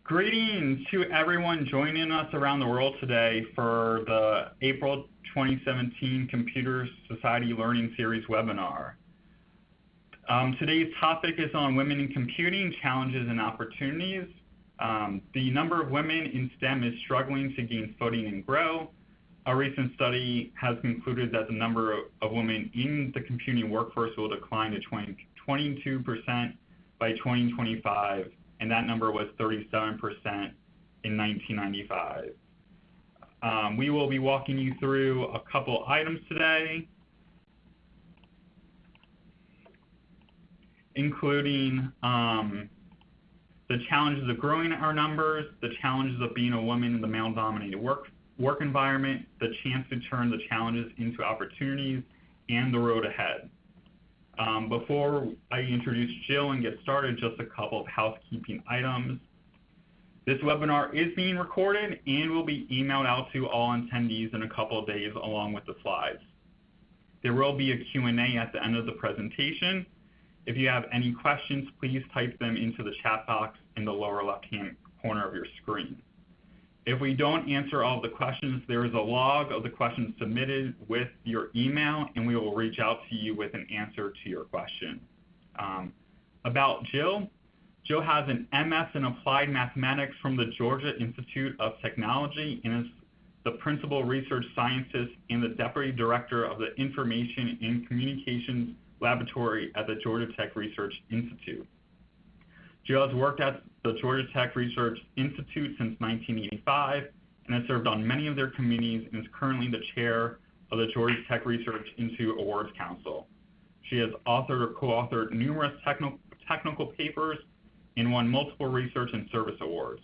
Greetings to everyone joining us around the world today for the April 2017 Computer Society Learning Series webinar. Today's topic is on women in computing, challenges and opportunities. The number of women in STEM is struggling to gain footing and grow. A recent study has concluded that the number of women in the computing workforce will decline to 22% by 2025. And that number was 37% in 1995. We will be walking you through a couple items today, including the challenges of growing our numbers, the challenges of being a woman in the male-dominated work environment, the chance to turn the challenges into opportunities, and the road ahead. Before I introduce Jill and get started, just a couple of housekeeping items. This webinar is being recorded and will be emailed out to all attendees in a couple of days along with the slides. There will be a Q&A at the end of the presentation. If you have any questions, please type them into the chat box in the lower left-hand corner of your screen. If we don't answer all of the questions, there is a log of the questions submitted with your email, and we will reach out to you with an answer to your question. About Jill. Jill has an MS in Applied Mathematics from the Georgia Institute of Technology and is the Principal Research Scientist and the Deputy Director of the Information and Communications Laboratory at the Georgia Tech Research Institute. Jill has worked at the Georgia Tech Research Institute since 1985 and has served on many of their committees and is currently the chair of the Georgia Tech Research Institute Awards Council. She has authored or co-authored numerous technical papers and won multiple research and service awards.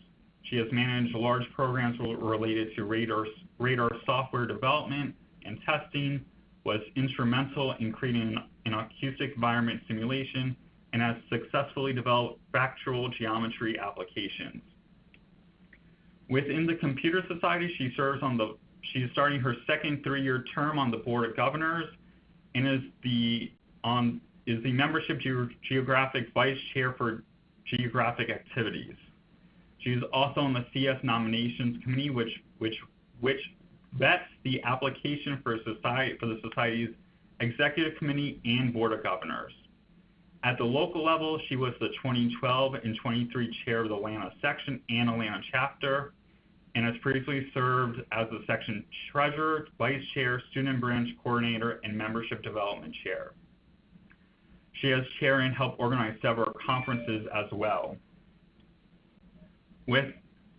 She has managed large programs related to radar software development and testing, was instrumental in creating an acoustic environment simulation, and has successfully developed factual geometry applications. Within the Computer Society, she is starting her second 3-year term on the Board of Governors and is the membership geographic vice chair for geographic activities. She is also on the CS nominations committee, which vets the application for the Society's executive committee and Board of Governors. At the local level, she was the 2012 and 23 chair of the Atlanta section and Atlanta chapter, and has previously served as the section treasurer, vice chair, student branch coordinator, and membership development chair. She has chaired and helped organize several conferences as well.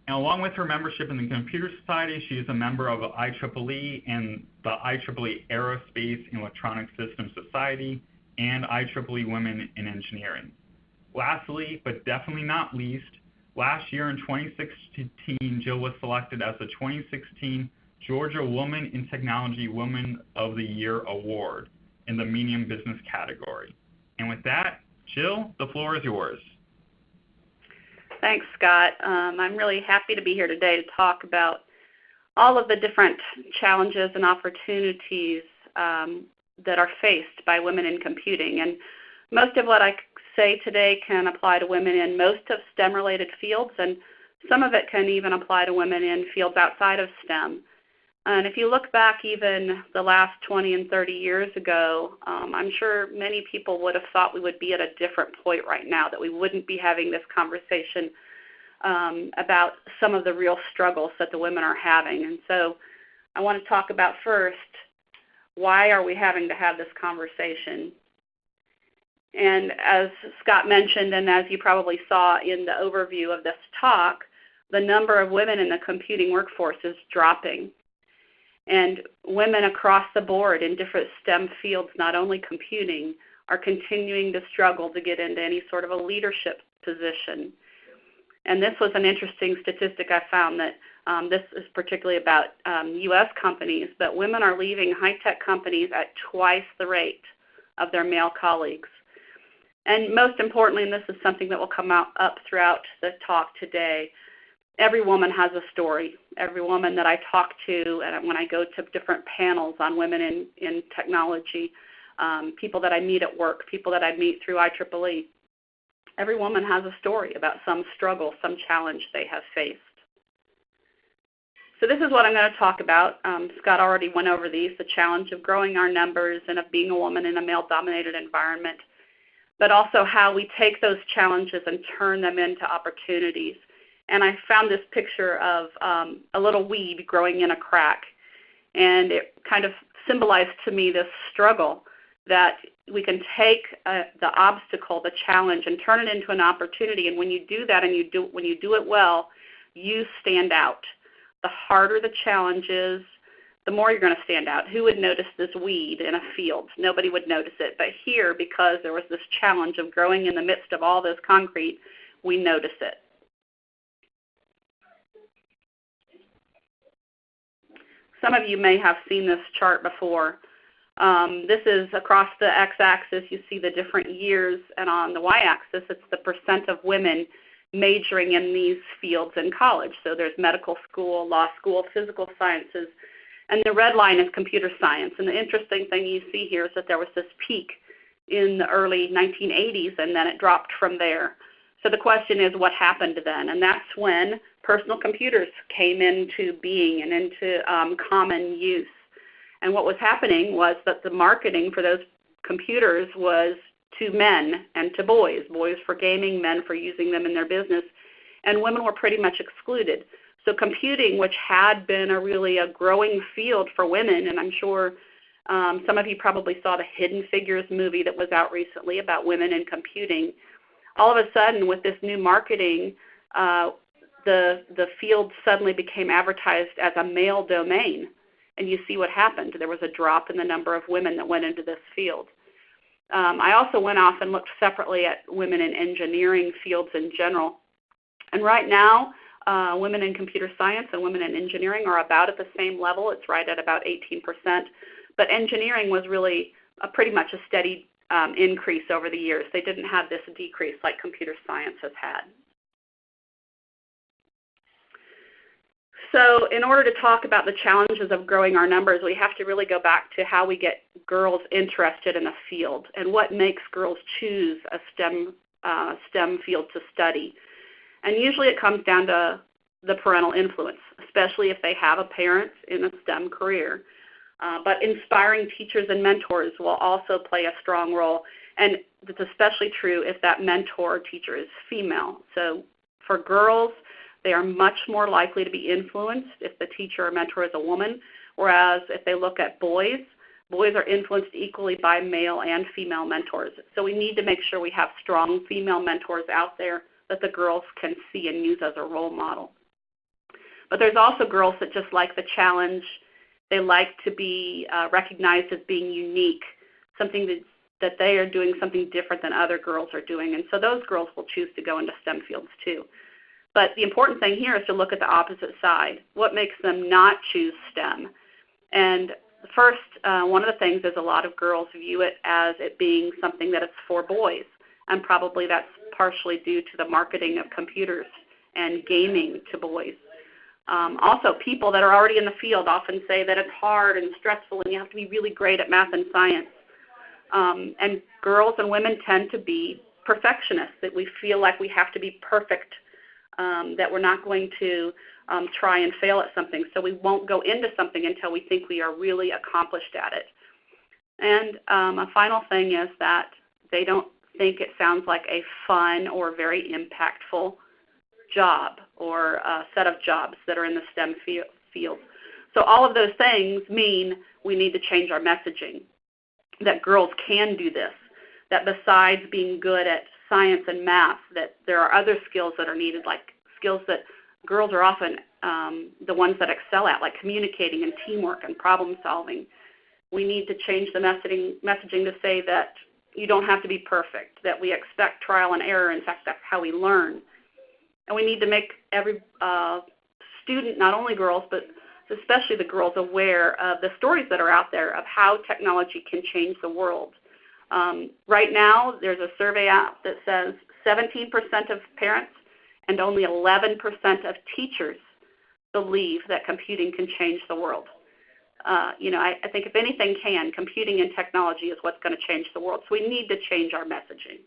Along with her membership in the Computer Society, she is a member of the IEEE and the IEEE Aerospace and Electronic Systems Society, and IEEE Women in Engineering. Lastly, but definitely not least, last year in 2016, Jill was selected as the 2016 Georgia Woman in Technology Woman of the Year Award in the medium business category. And with that, Jill, the floor is yours. Thanks, Scott. I'm really happy to be here today to talk about all of the different challenges and opportunities that are faced by women in computing. And most of what I say today can apply to women in most of STEM-related fields, and some of it can even apply to women in fields outside of STEM. And if you look back even the last 20 and 30 years ago, I'm sure many people would have thought we would be at a different point right now, that we wouldn't be having this conversation about some of the real struggles that the women are having. And so I want to talk about first, why are we having to have this conversation? And as Scott mentioned, and as you probably saw in the overview of this talk, the number of women in the computing workforce is dropping. And women across the board in different STEM fields, not only computing, are continuing to struggle to get into any sort of a leadership position. And this was an interesting statistic I found, that this is particularly about U.S. companies, but women are leaving high-tech companies at twice the rate of their male colleagues. And most importantly, and this is something that will come up throughout the talk today, every woman has a story. Every woman that I talk to, and when I go to different panels on women in technology, people that I meet at work, people that I meet through IEEE, Every woman has a story about some struggle, some challenge they have faced. So this is what I'm going to talk about. Scott already went over these, the challenge of growing our numbers and of being a woman in a male-dominated environment, but also how we take those challenges and turn them into opportunities. And I found this picture of a little weed growing in a crack, and it kind of symbolized to me this struggle that we can take the obstacle, the challenge, and turn it into an opportunity. And when you do that, and when you do it well, you stand out. The harder the challenge is, the more you're going to stand out. Who would notice this weed in a field? Nobody would notice it. But here, because there was this challenge of growing in the midst of all this concrete, we notice it. Some of you may have seen this chart before. This is across the x-axis, you see the different years, and on the y-axis, it's the percent of women majoring in these fields in college. So there's medical school, law school, physical sciences, and the red line is computer science. And the interesting thing you see here is that there was this peak in the early 1980s, and then it dropped from there. So the question is, what happened then? And that's when personal computers came into being and into common use. And what was happening was that the marketing for those computers was to men and to boys. Boys for gaming, men for using them in their business, and women were pretty much excluded. So computing, which had been really a growing field for women, and I'm sure some of you probably saw the Hidden Figures movie that was out recently about women in computing. All of a sudden, with this new marketing, the field suddenly became advertised as a male domain. And you see what happened. There was a drop in the number of women that went into this field. I also went off and looked separately at women in engineering fields in general. And right now, women in computer science and women in engineering are about at the same level. It's right at about 18%. But engineering was really pretty much a steady increase over the years. They didn't have this decrease like computer science has had. So in order to talk about the challenges of growing our numbers, we have to really go back to how we get girls interested in a field and what makes girls choose a STEM field to study. And usually it comes down to the parental influence, especially if they have a parent in a STEM career. But inspiring teachers and mentors will also play a strong role. And it's especially true if that mentor or teacher is female. So for girls, they are much more likely to be influenced if the teacher or mentor is a woman, whereas if they look at boys, boys are influenced equally by male and female mentors. So we need to make sure we have strong female mentors out there that the girls can see and use as a role model. But there's also girls that just like the challenge. They like to be recognized as being unique, something that they are doing something different than other girls are doing. And so those girls will choose to go into STEM fields too. But the important thing here is to look at the opposite side. What makes them not choose STEM? And first, one of the things is a lot of girls view it as it being something that is for boys. And probably that's partially due to the marketing of computers and gaming to boys. Also, people that are already in the field often say that it's hard and stressful and you have to be really great at math and science. And girls and women tend to be perfectionists, that we feel like we have to be perfect, that we're not going to try and fail at something. So we won't go into something until we think we are really accomplished at it. And a final thing is that they don't think it sounds like a fun or very impactful job or a set of jobs that are in the STEM field. So all of those things mean we need to change our messaging, that girls can do this, that besides being good at science and math, that there are other skills that are needed, like skills that girls are often the ones that excel at, like communicating and teamwork and problem solving. We need to change the messaging to say that you don't have to be perfect, that we expect trial and error. In fact, that's how we learn. And we need to make every student, not only girls, but especially the girls, aware of the stories that are out there of how technology can change the world. Right now, there's a survey out that says 17% of parents and only 11% of teachers believe that computing can change the world. I think if anything can, computing and technology is what's going to change the world. So we need to change our messaging.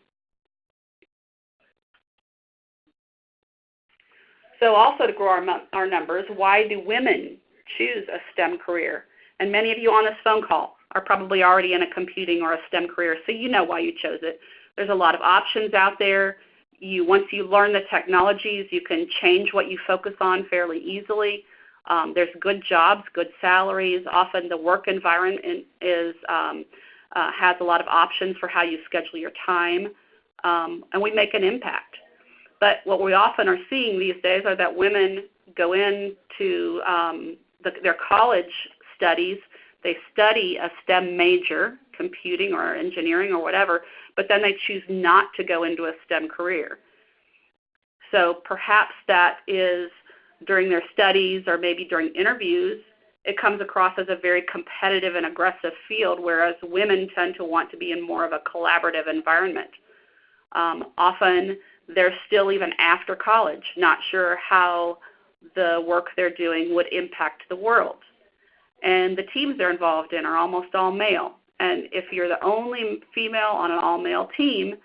So also to grow our numbers, why do women choose a STEM career? And many of you on this phone call are probably already in a computing or a STEM career, so you know why you chose it. There's a lot of options out there. Once you learn the technologies, you can change what you focus on fairly easily. There's good jobs, good salaries. Often the work environment has a lot of options for how you schedule your time, and we make an impact. But what we often are seeing these days are that women go into their college studies. They study a STEM major, computing or engineering or whatever, but then they choose not to go into a STEM career. So perhaps that is during their studies or maybe during interviews, it comes across as a very competitive and aggressive field, whereas women tend to want to be in more of a collaborative environment. Often they're still, even after college, not sure how the work they're doing would impact the world. And the teams they're involved in are almost all male. And if you're the only female on an all-male team,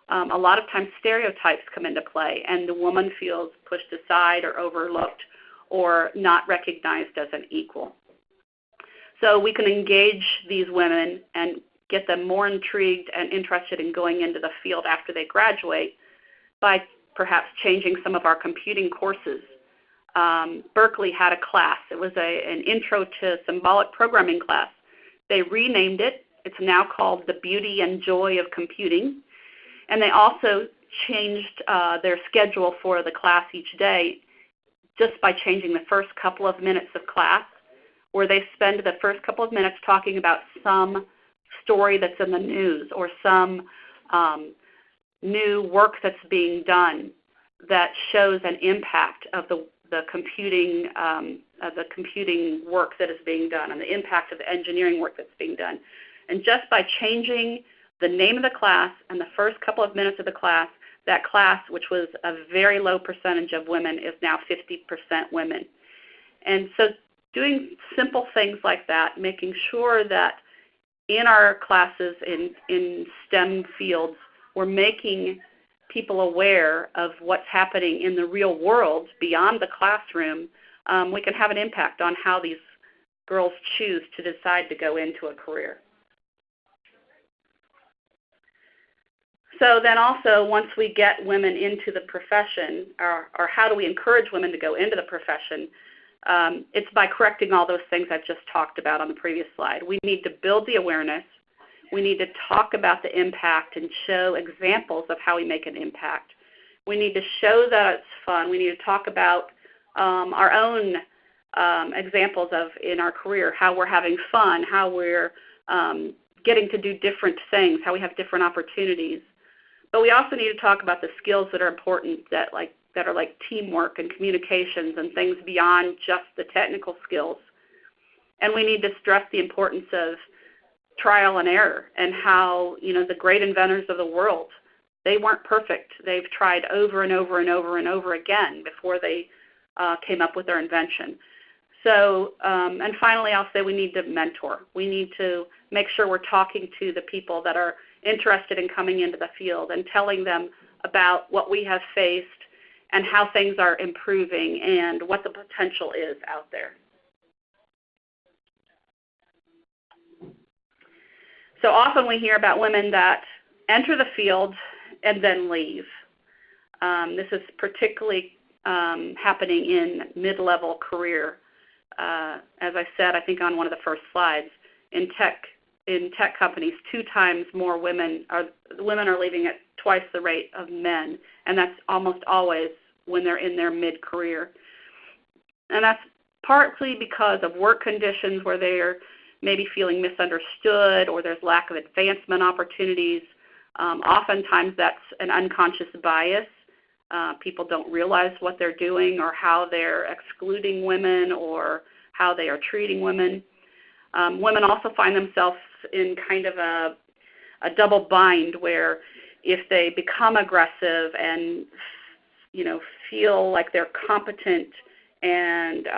a lot of times stereotypes come into play, and the woman feels pushed aside or overlooked or not recognized as an equal. So we can engage these women and get them more intrigued and interested in going into the field after they graduate by perhaps changing some of our computing courses. Berkeley had a class. It was an intro to symbolic programming class. They renamed it. It's now called The Beauty and Joy of Computing. And they also changed their schedule for the class each day just by changing the first couple of minutes of class, where they spend the first couple of minutes talking about some story that's in the news or some new work that's being done that shows an impact of the computing work that is being done and the impact of the engineering work that's being done. And just by changing the name of the class and the first couple of minutes of the class, that class, which was a very low percentage of women, is now 50% women. And so doing simple things like that, making sure that in our classes in STEM fields, we're making people aware of what's happening in the real world beyond the classroom, we can have an impact on how these girls choose to decide to go into a career. So then also, once we get women into the profession, or how do we encourage women to go into the profession, it's by correcting all those things I've just talked about on the previous slide. We need to build the awareness. We need to talk about the impact and show examples of how we make an impact. We need to show that it's fun. We need to talk about our own examples of in our career, how we're having fun, how we're getting to do different things, how we have different opportunities. But we also need to talk about the skills that are important, that are like teamwork and communications and things beyond just the technical skills. And we need to stress the importance of trial and error and how, the great inventors of the world, they weren't perfect. They've tried over and over and over and over again before they came up with their invention. So, and finally, I'll say we need to mentor. We need to make sure we're talking to the people that are interested in coming into the field and telling them about what we have faced and how things are improving and what the potential is out there. So often we hear about women that enter the field and then leave. This is particularly happening in mid-level career. As I said, I think on one of the first slides, in tech companies, 2 times more women are leaving at twice the rate of men, and that's almost always when they're in their mid-career. And that's partly because of work conditions where they're maybe feeling misunderstood or there's lack of advancement opportunities. Oftentimes that's an unconscious bias. People don't realize what they're doing or how they're excluding women or how they are treating women. Women also find themselves in kind of a double bind where if they become aggressive and feel like they're competent and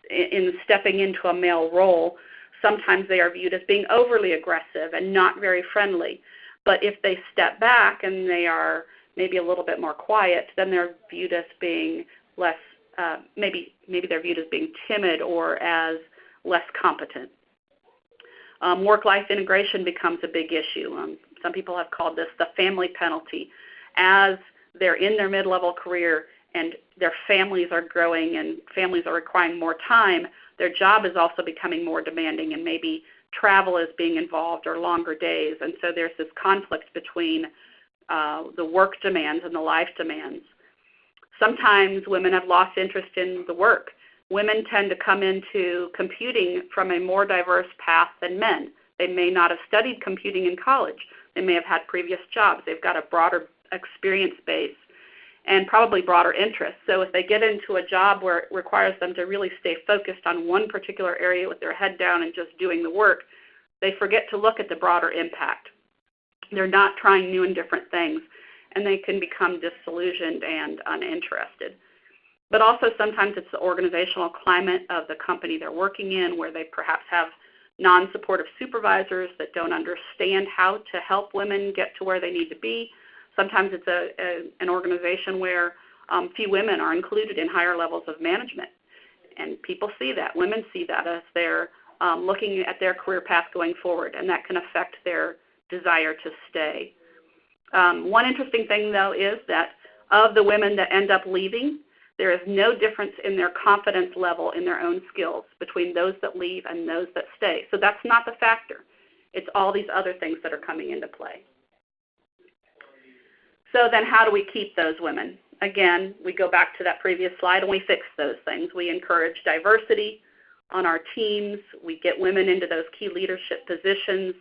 in stepping into a male role, sometimes they are viewed as being overly aggressive and not very friendly. But if they step back and they are maybe a little bit more quiet, then they're viewed as being less, maybe they're viewed as being timid or as less competent. Work-life integration becomes a big issue. Some people have called this the family penalty. As they're in their mid-level career and their families are growing and families are requiring more time, their job is also becoming more demanding, and maybe travel is being involved or longer days. And so there's this conflict between the work demands and the life demands. Sometimes women have lost interest in the work. Women tend to come into computing from a more diverse path than men. They may not have studied computing in college. They may have had previous jobs. They've got a broader experience base and probably broader interests. So if they get into a job where it requires them to really stay focused on one particular area with their head down and just doing the work, they forget to look at the broader impact. They're not trying new and different things, and they can become disillusioned and uninterested. But also sometimes it's the organizational climate of the company they're working in, where they perhaps have non-supportive supervisors that don't understand how to help women get to where they need to be. Sometimes it's an organization where few women are included in higher levels of management. And people see that. Women see that as they're looking at their career path going forward, and that can affect their desire to stay. One interesting thing, though, is that of the women that end up leaving, there is no difference in their confidence level in their own skills between those that leave and those that stay. So that's not the factor. It's all these other things that are coming into play. So then how do we keep those women? Again, we go back to that previous slide and we fix those things. We encourage diversity on our teams. We get women into those key leadership positions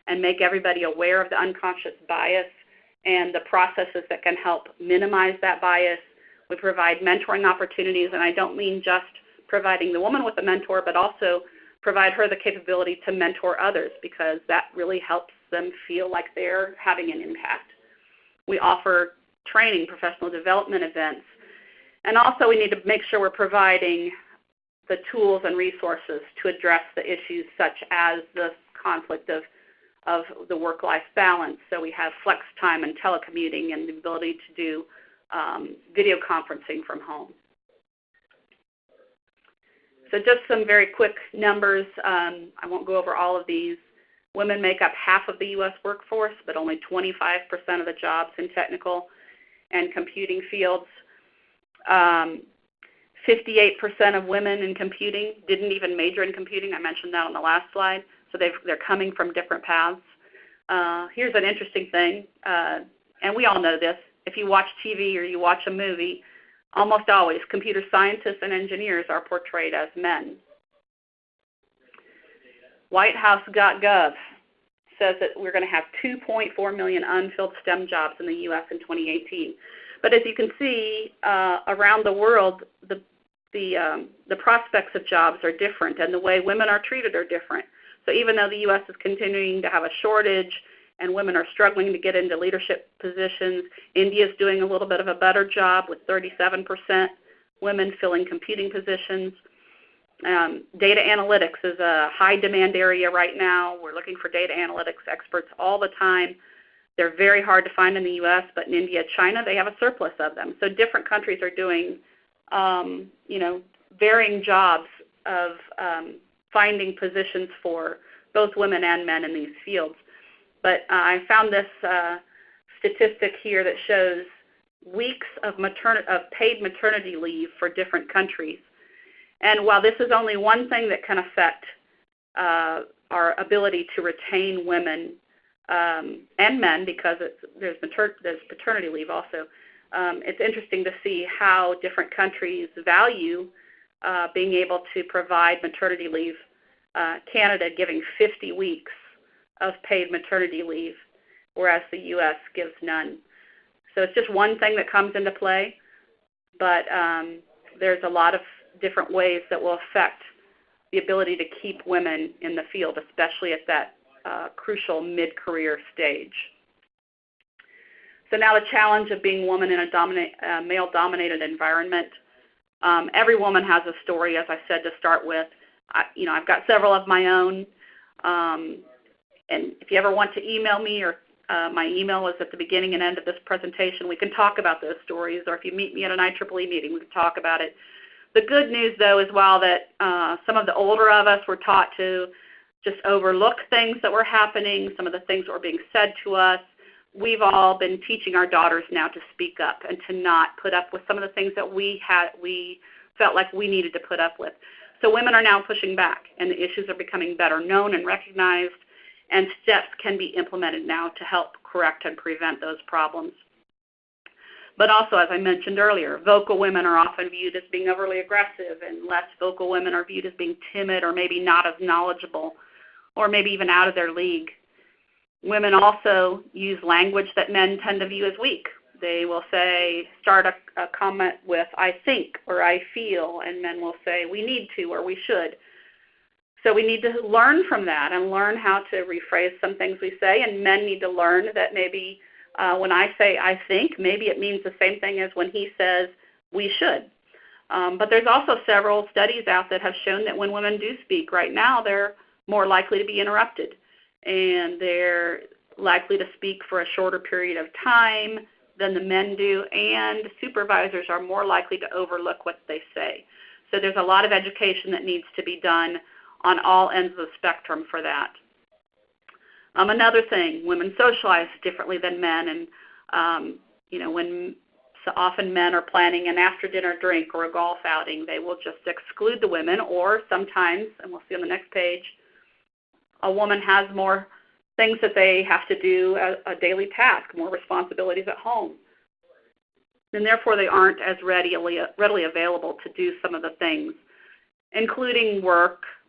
and make everybody aware of the unconscious bias and the processes that can help minimize that bias. We provide mentoring opportunities, and I don't mean just providing the woman with a mentor, but also provide her the capability to mentor others, because that really helps them feel like they're having an impact. We offer training, professional development events, and also we need to make sure we're providing the tools and resources to address the issues such as the conflict of the work-life balance. So we have flex time and telecommuting and the ability to do video conferencing from home. So just some very quick numbers. I won't go over all of these. Women make up half of the U.S. workforce, but only 25% of the jobs in technical and computing fields. 58% of women in computing didn't even major in computing. I mentioned that on the last slide. So they're coming from different paths. Here's an interesting thing, and we all know this. If you watch TV or you watch a movie, almost always computer scientists and engineers are portrayed as men. WhiteHouse.gov says that we're going to have 2.4 million unfilled STEM jobs in the U.S. in 2018. But as you can see, around the world, the prospects of jobs are different, and the way women are treated are different. So even though the U.S. is continuing to have a shortage and women are struggling to get into leadership positions, India is doing a little bit of a better job with 37% women filling computing positions. Data analytics is a high demand area right now. We're looking for data analytics experts all the time. They're very hard to find in the U.S., but in India, China, they have a surplus of them. So different countries are doing, varying jobs of finding positions for both women and men in these fields. But I found this statistic here that shows weeks of paid maternity leave for different countries. And while this is only one thing that can affect our ability to retain women and men, because there's paternity leave also, it's interesting to see how different countries value being able to provide maternity leave. Canada giving 50 weeks of paid maternity leave, whereas the U.S. gives none. So it's just one thing that comes into play, but there's a lot of different ways that will affect the ability to keep women in the field, especially at that crucial mid-career stage. So now the challenge of being a woman in a male-dominated environment. Every woman has a story, as I said, to start with. I've got several of my own, and if you ever want to email me or My email is at the beginning and end of this presentation. We can talk about those stories, or if you meet me at an IEEE meeting, we can talk about it. The good news, though, is while that some of the older of us were taught to just overlook things that were happening, some of the things that were being said to us, we've all been teaching our daughters now to speak up and to not put up with some of the things that we felt like we needed to put up with. So women are now pushing back, and the issues are becoming better known and recognized, and steps can be implemented now to help correct and prevent those problems. But also, as I mentioned earlier, vocal women are often viewed as being overly aggressive, and less vocal women are viewed as being timid or maybe not as knowledgeable, or maybe even out of their league. Women also use language that men tend to view as weak. They will say, start a comment with, I think, or I feel, and men will say, we need to, or we should. So we need to learn from that and learn how to rephrase some things we say, and men need to learn that maybe when I say I think, maybe it means the same thing as when he says we should. But there's also several studies out that have shown that when women do speak right now, they're more likely to be interrupted, and they're likely to speak for a shorter period of time than the men do, and supervisors are more likely to overlook what they say. So there's a lot of education that needs to be done on all ends of the spectrum for that. Another thing, women socialize differently than men, and when so often men are planning an after-dinner drink or a golf outing, they will just exclude the women, or sometimes, and we'll see on the next page, a woman has more things that they have to do, a daily task, more responsibilities at home, and therefore they aren't as readily available to do some of the things, including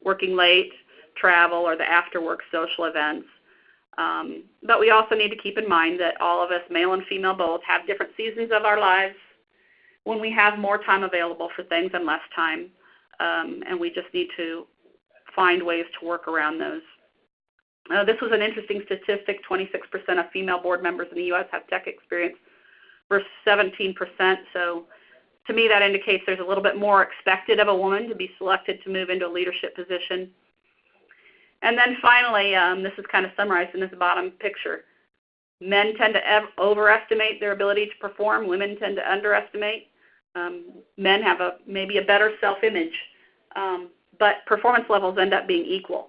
working late, travel, or the after-work social events. But we also need to keep in mind that all of us, male and female both, have different seasons of our lives when we have more time available for things and less time, and we just need to find ways to work around those. This was an interesting statistic. 26% of female board members in the U.S. have tech experience versus 17%. So to me, that indicates there's a little bit more expected of a woman to be selected to move into a leadership position. And then finally, this is kind of summarized in this bottom picture. Men tend to overestimate their ability to perform. Women tend to underestimate. Men have maybe a better self-image, but performance levels end up being equal.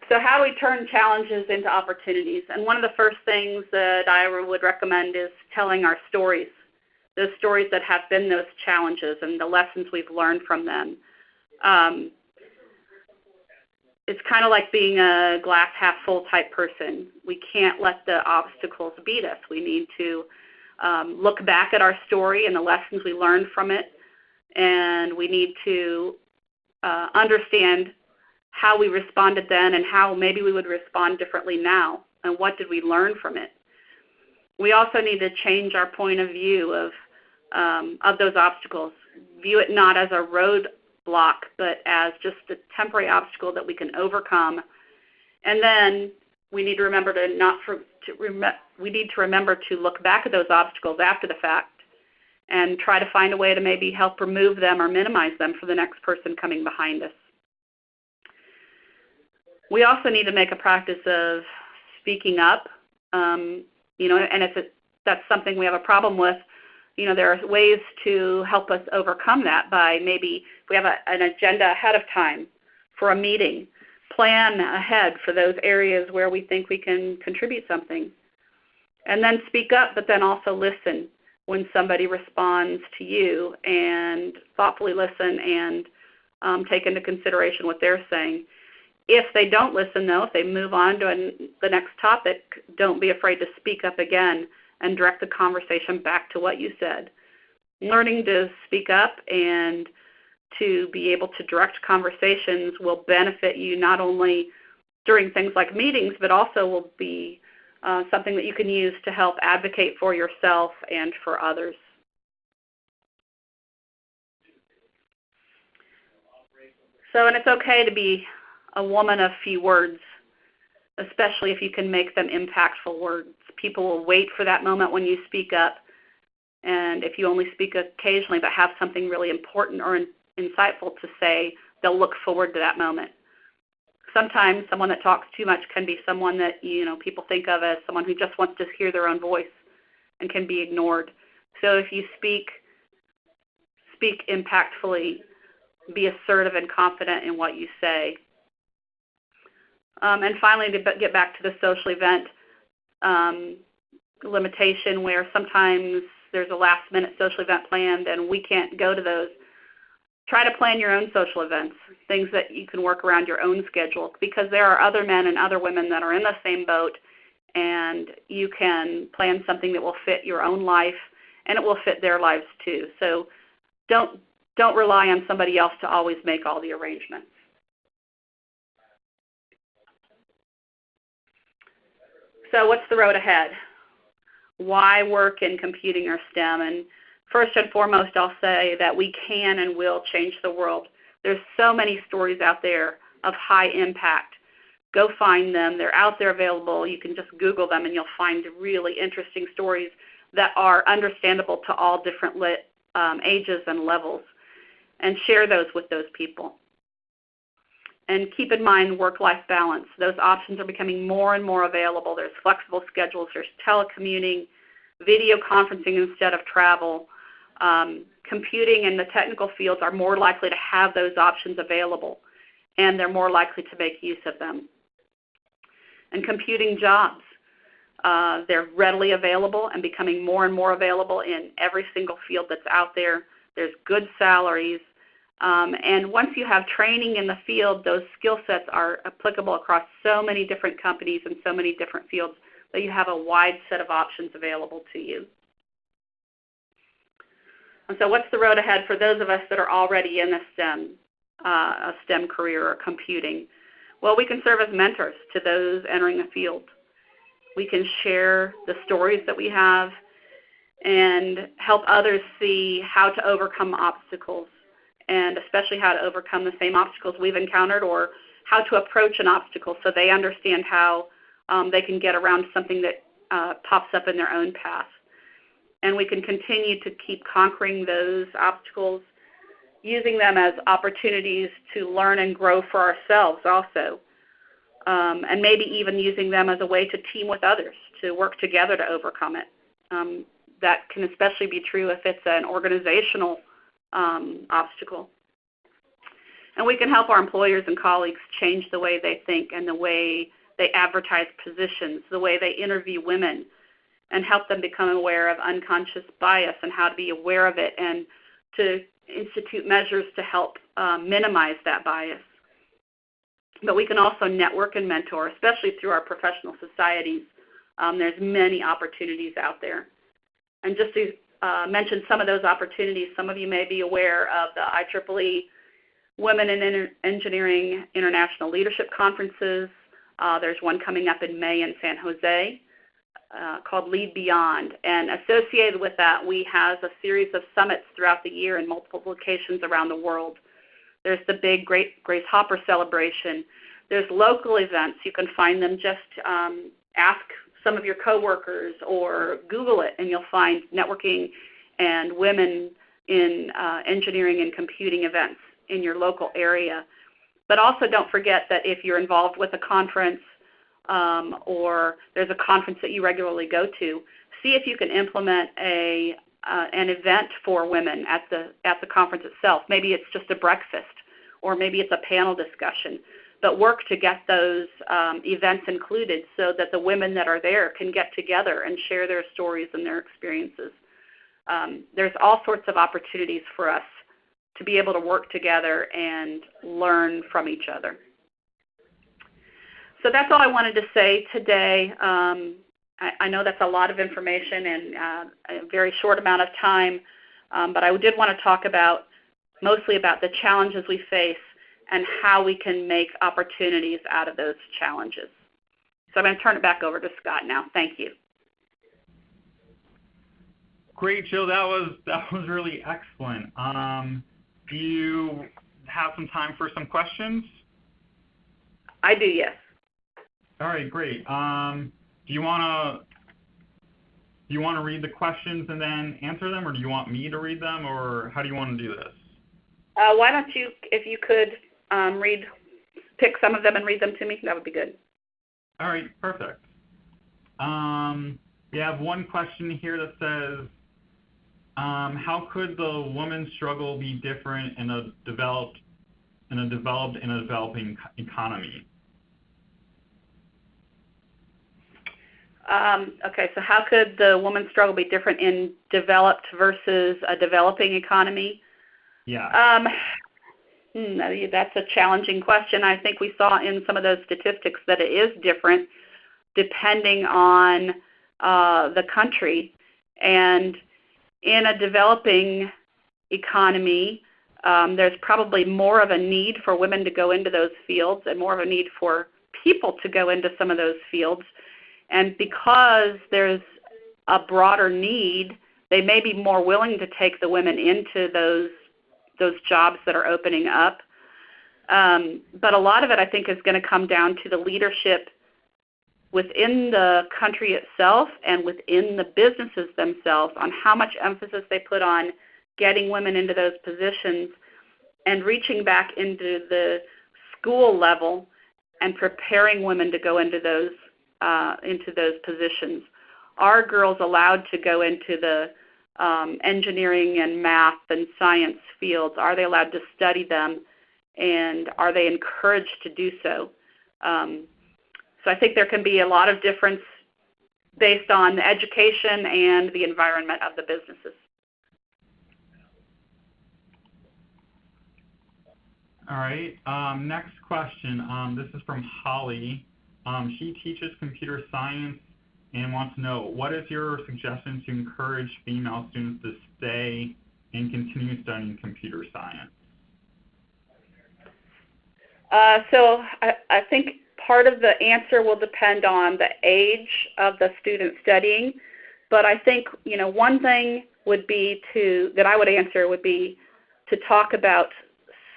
So how do we turn challenges into opportunities? And one of the first things that I would recommend is telling our stories, those stories that have been those challenges and the lessons we've learned from them. It's kind of like being a glass half full type person. We can't let the obstacles beat us. We need to look back at our story and the lessons we learned from it, and we need to understand how we responded then and how maybe we would respond differently now, and what did we learn from it. We also need to change our point of view of those obstacles. View it not as a roadblock, but as just a temporary obstacle that we can overcome. And then we need to remember to look back at those obstacles after the fact and try to find a way to maybe help remove them or minimize them for the next person coming behind us. We also need to make a practice of speaking up, and if that's something we have a problem with, there are ways to help us overcome that by maybe if we have an agenda ahead of time for a meeting, plan ahead for those areas where we think we can contribute something, and then speak up, but then also listen when somebody responds to you, and thoughtfully listen and take into consideration what they're saying. If they don't listen, though, if they move on to the next topic, don't be afraid to speak up again and direct the conversation back to what you said. Learning to speak up and to be able to direct conversations will benefit you not only during things like meetings, but also will be something that you can use to help advocate for yourself and for others. So, and it's okay to be a woman of few words, especially if you can make them impactful words. People will wait for that moment when you speak up, and if you only speak occasionally but have something really important or insightful to say, they'll look forward to that moment. sometimes someone that talks too much can be someone that, people think of as someone who just wants to hear their own voice and can be ignored. So if you speak impactfully, be assertive and confident in what you say. And finally, to get back to the social event limitation, where sometimes there's a last-minute social event planned and we can't go to those. Try to plan your own social events, things that you can work around your own schedule, because there are other men and other women that are in the same boat, and you can plan something that will fit your own life, and it will fit their lives too. So don't rely on somebody else to always make all the arrangements. So what's the road ahead? Why work in computing or STEM? And first and foremost, I'll say that we can and will change the world. There's so many stories out there of high impact. Go find them. They're out there available. You can just Google them and you'll find really interesting stories that are understandable to all different ages and levels, and share those with those people. And keep in mind work-life balance. Those options are becoming more and more available. There's flexible schedules. There's telecommuting, video conferencing instead of travel. Computing and the technical fields are more likely to have those options available, and they're more likely to make use of them. And computing jobs. They're readily available and becoming more and more available in every single field that's out there. There's good salaries. And once you have training in the field, those skill sets are applicable across so many different companies and so many different fields that you have a wide set of options available to you. And so what's the road ahead for those of us that are already in a STEM career or computing? Well, we can serve as mentors to those entering the field. We can share the stories that we have and help others see how to overcome obstacles, and especially how to overcome the same obstacles we've encountered, or how to approach an obstacle so they understand how they can get around something that pops up in their own path. And we can continue to keep conquering those obstacles, using them as opportunities to learn and grow for ourselves also, and maybe even using them as a way to team with others, to work together to overcome it. That can especially be true if it's an organizational obstacle. And we can help our employers and colleagues change the way they think and the way they advertise positions, the way they interview women, and help them become aware of unconscious bias and how to be aware of it, and to institute measures to help minimize that bias. But we can also network and mentor, especially through our professional societies. There's many opportunities out there. And just to mention some of those opportunities, some of you may be aware of the IEEE Women in Engineering International Leadership Conferences. There's one coming up in May in San Jose called Lead Beyond. And associated with that, we have a series of summits throughout the year in multiple locations around the world. There's the big Grace Hopper celebration. There's local events. You can find them. Just ask some of your coworkers or Google it, and you'll find networking and women in engineering and computing events in your local area. But also don't forget that if you're involved with a conference or there's a conference that you regularly go to, see if you can implement an event for women at the conference itself. Maybe it's just a breakfast, or maybe it's a panel discussion. But work to get those events included so that the women that are there can get together and share their stories and their experiences. There's all sorts of opportunities for us to be able to work together and learn from each other. So that's all I wanted to say today. I know that's a lot of information in a very short amount of time, but I did want to talk mostly about the challenges we face and how we can make opportunities out of those challenges. So I'm going to turn it back over to Scott now. Thank you. Great, Jill. That was really excellent. Do you have some time for some questions? I do, yes. All right, great. Do you want to read the questions and then answer them, or do you want me to read them, or how do you want to do this? Why don't you, if you could, read pick some of them and read them to me, that would be good. All right, perfect. We have one question here that says, how could the woman's struggle be different in a developed and a developing economy? Okay, so how could the woman's struggle be different in developed versus a developing economy? Yeah. That's a challenging question. I think we saw in some of those statistics that it is different depending on the country. And in a developing economy, there's probably more of a need for women to go into those fields and more of a need for people to go into some of those fields. And because there's a broader need, they may be more willing to take the women into those jobs that are opening up. But a lot of it, I think, is going to come down to the leadership within the country itself and within the businesses themselves on how much emphasis they put on getting women into those positions and reaching back into the school level and preparing women to go into those positions. Are girls allowed to go into the engineering and math and science fields? Are they allowed to study them, and are they encouraged to do so? So I think there can be a lot of difference based on the education and the environment of the businesses. All right, next question. This is from Holly. She teaches computer science and wants to know, what is your suggestion to encourage female students to stay and continue studying computer science? So I think part of the answer will depend on the age of the student studying, but I think one thing would be that I would answer would be to talk about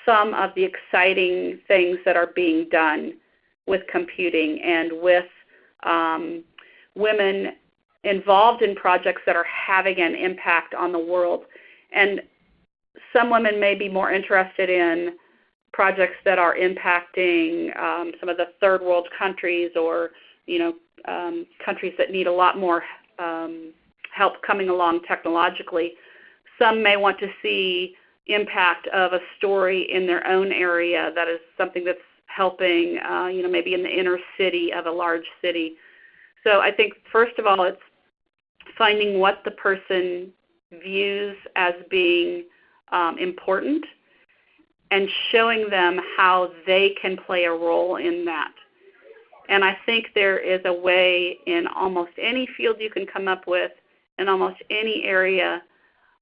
some of the exciting things that are being done with computing and with women involved in projects that are having an impact on the world. And some women may be more interested in projects that are impacting some of the third world countries or countries that need a lot more help coming along technologically. Some may want to see impact of a story in their own area that is something that's helping, maybe in the inner city of a large city. So I think, first of all, it's finding what the person views as being important and showing them how they can play a role in that. And I think there is a way in almost any field you can come up with, in almost any area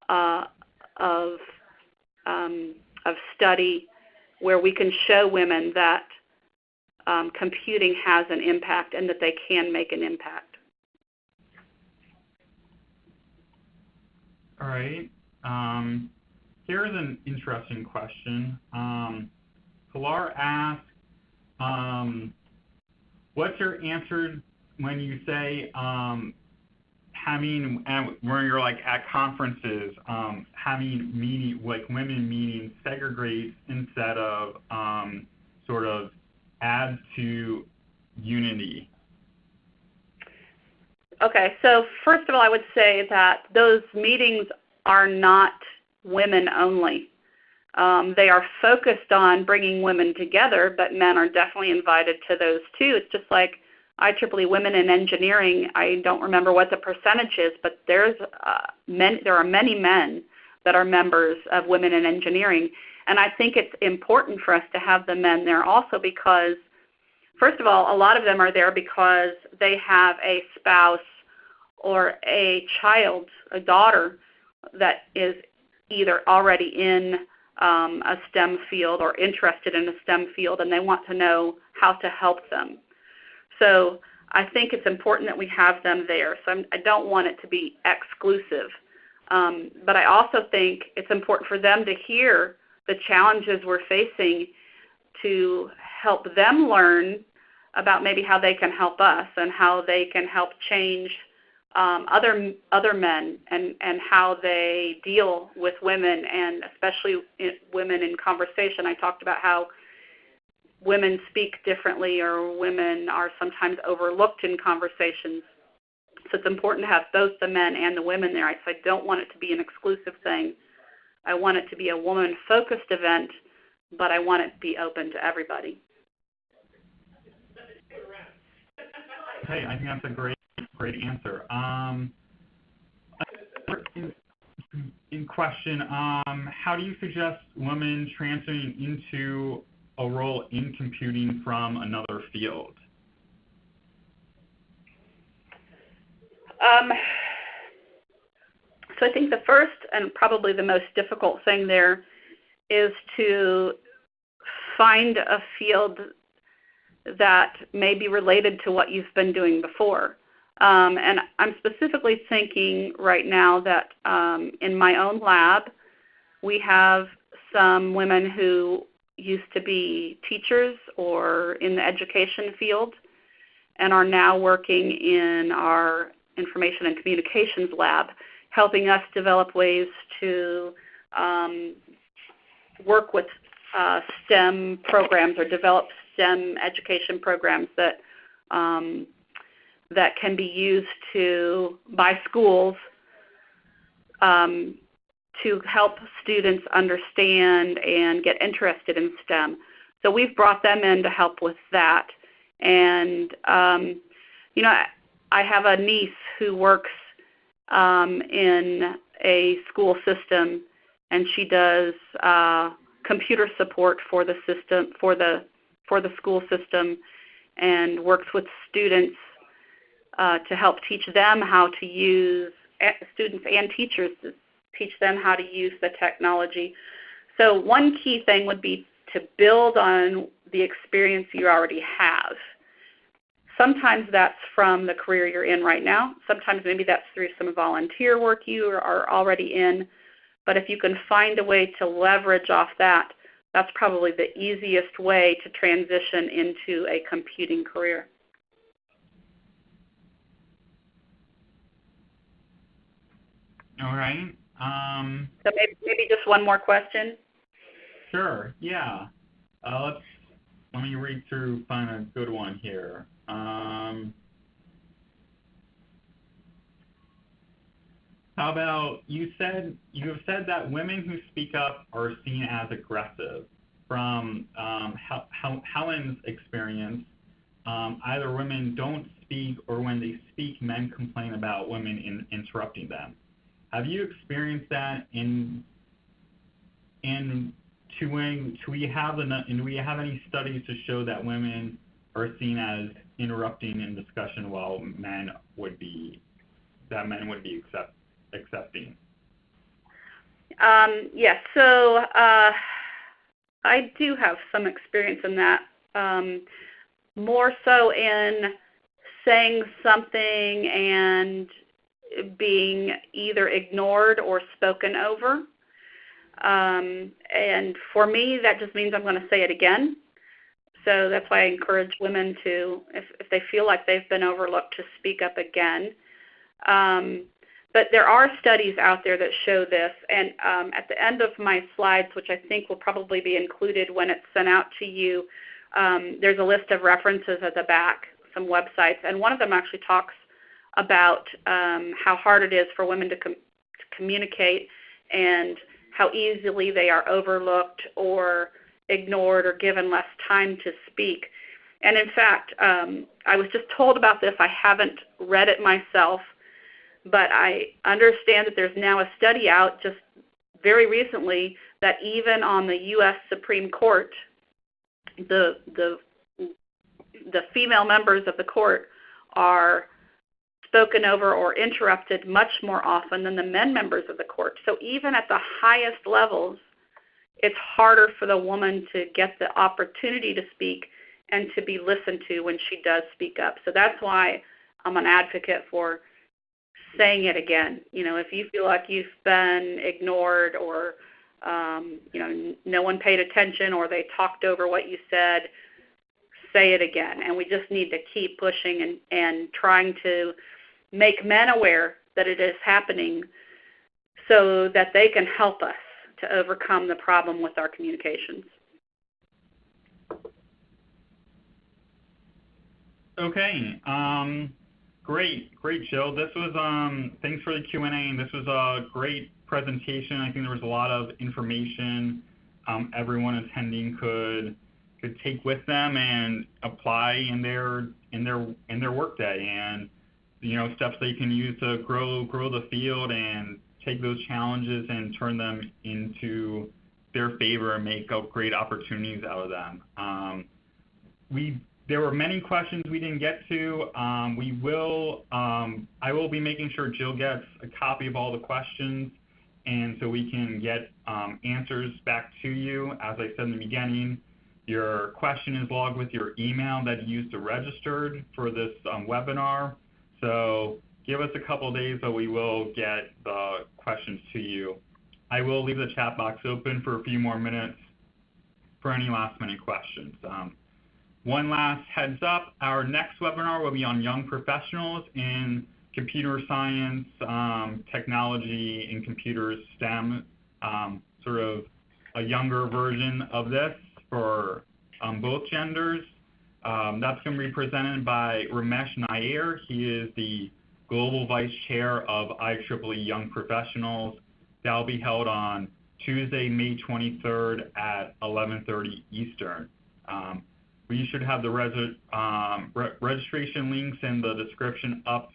of study, where we can show women that computing has an impact and that they can make an impact. All right. Here's an interesting question. Pilar asks, what's your answer when you say when you're like at conferences, having women meetings segregates instead of sort of adds to unity? Okay, so first of all, I would say that those meetings are not women only. They are focused on bringing women together, but men are definitely invited to those too. It's just like IEEE Women in Engineering. I don't remember what the percentage is, but there are many men that are members of Women in Engineering. And I think it's important for us to have the men there also because, first of all, a lot of them are there because they have a spouse or a child, a daughter, that is either already in a STEM field or interested in a STEM field, and they want to know how to help them. So I think it's important that we have them there. So I don't want it to be exclusive. But I also think it's important for them to hear the challenges we're facing to help them learn about maybe how they can help us and how they can help change other men and how they deal with women, and especially women in conversation. I talked about how women speak differently or women are sometimes overlooked in conversations. So it's important to have both the men and the women there. So I don't want it to be an exclusive thing. I want it to be a woman-focused event, but I want it to be open to everybody. Okay, I think that's a great answer. In question, how do you suggest women transferring into a role in computing from another field? So I think the first and probably the most difficult thing there is to find a field that may be related to what you've been doing before. And I'm specifically thinking right now that in my own lab, we have some women who used to be teachers or in the education field and are now working in our information and communications lab, helping us develop ways to work with STEM programs or develop STEM education programs that that can be used by schools to help students understand and get interested in STEM. So we've brought them in to help with that. And, you know, I have a niece who works in a school system, and she does computer support for the system, for the school system, and works with students to help teach them how to use, students and teachers to teach them how to use the technology. So one key thing would be to build on the experience you already have. Sometimes that's from the career you're in right now. Sometimes maybe that's through some volunteer work you are already in. But if you can find a way to leverage off that, that's probably the easiest way to transition into a computing career. All right. So maybe just one more question. Sure. Yeah. Let me read through, find a good one here. How about you have said that women who speak up are seen as aggressive. From Helen's experience, either women don't speak, or when they speak, men complain about women interrupting them. Have you experienced that? Do we have any studies to show that women are seen as interrupting in discussion while men would be accepting? Yes. So I do have some experience in that. More so in saying something and being either ignored or spoken over. And for me, that just means I'm going to say it again. So that's why I encourage women to, if they feel like they've been overlooked, to speak up again. But there are studies out there that show this. And at the end of my slides, which I think will probably be included when it's sent out to you, there's a list of references at the back, some websites. And one of them actually talks about how hard it is for women to communicate and how easily they are overlooked or ignored or given less time to speak. And in fact, I was just told about this. I haven't read it myself, but I understand that there's now a study out just very recently that even on the U.S. Supreme Court, the female members of the court are spoken over or interrupted much more often than the men members of the court. So even at the highest levels, it's harder for the woman to get the opportunity to speak and to be listened to when she does speak up. So that's why I'm an advocate for saying it again. You know, if you feel like you've been ignored or you know, no one paid attention or they talked over what you said, say it again. And we just need to keep pushing and trying to make men aware that it is happening so that they can help us to overcome the problem with our communications. Okay. Great, Jill. This was thanks for the Q&A, and this was a great presentation. I think there was a lot of information everyone attending could take with them and apply in their workday, and steps they can use to grow the field and take those challenges and turn them into their favor and make great opportunities out of them. There were many questions we didn't get to. I will be making sure Jill gets a copy of all the questions, and so we can get answers back to you. As I said in the beginning, your question is logged with your email that you used to register for this webinar. So give us a couple of days, but we will get the questions to you. I will leave the chat box open for a few more minutes for any last-minute questions. One last heads up, our next webinar will be on young professionals in computer science, technology, and computers, STEM, sort of a younger version of this for both genders. That's going to be presented by Ramesh Nair. He is the Global Vice Chair of IEEE Young Professionals. That will be held on Tuesday, May 23rd at 11:30 Eastern. We should have the registration links in the description up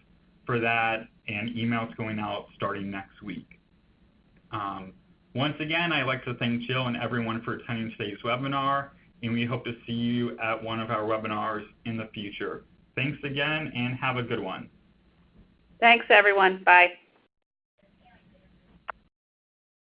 for that, and emails going out starting next week. Once again, I'd like to thank Jill and everyone for attending today's webinar, and we hope to see you at one of our webinars in the future. Thanks again, and have a good one. Thanks, everyone. Bye.